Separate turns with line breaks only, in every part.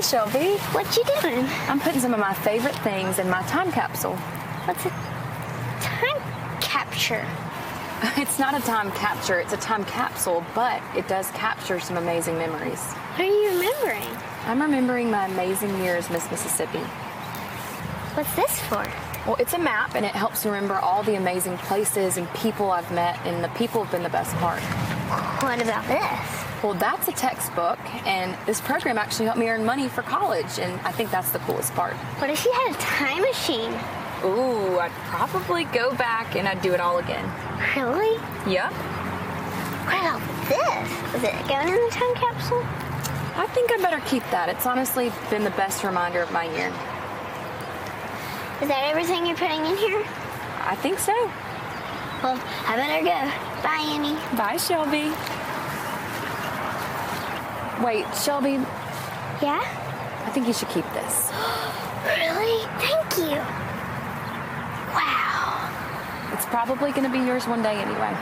Hey, Shelby.
What you doing?
I'm putting some of my favorite things in my time capsule.
What's a time capture?
It's not a time capture, it's a time capsule, but it does capture some amazing memories.
What are you remembering?
I'm remembering my amazing year as Miss Mississippi.
What's this for?
Well, it's a map, and it helps remember all the amazing places and people I've met, and the people have been the best part.
What about this?
Well, that's a textbook, and this program actually helped me earn money for college, and I think that's the coolest part.
What if you had a time machine?
Ooh, I'd probably go back and I'd do it all again.
Really?
Yep.
What about this? Is it going in the time capsule?
I think I better keep that. It's honestly been the best reminder of my year.
Is that everything you're putting in here?
I think so.
Well, I better go. Bye, Annie.
Bye, Shelby. Wait, Shelby,
Yeah?
I think you should keep this.
Really? Thank you. Wow.
It's probably going to be yours one day anyway.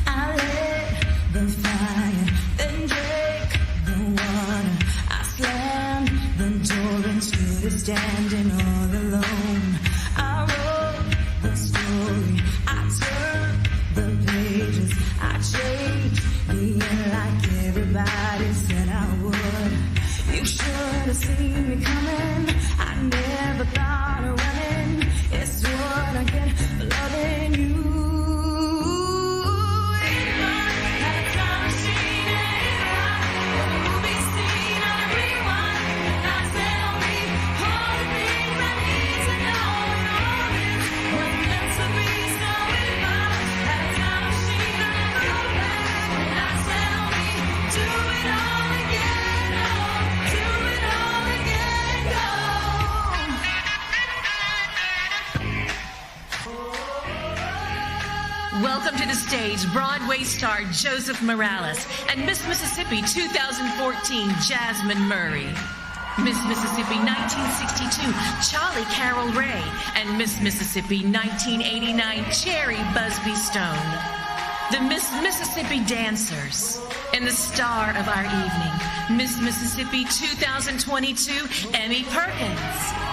I lit the fire, then drank the water. I slammed the door and stood standing all alone. I wrote the story, I turned the pages, I changed the end like everybody said I would. You should have seen me coming. I never thought of running. It's what I get for loving you.
Welcome to the stage, Broadway star Joseph Morales and Miss Mississippi 2014, Jasmine Murray. Miss Mississippi 1962, Charlie Carroll Ray, and Miss Mississippi 1989, Cherry Busby Stone. The Miss Mississippi Dancers. And the star of our evening, Miss Mississippi 2022, Emmy Perkins.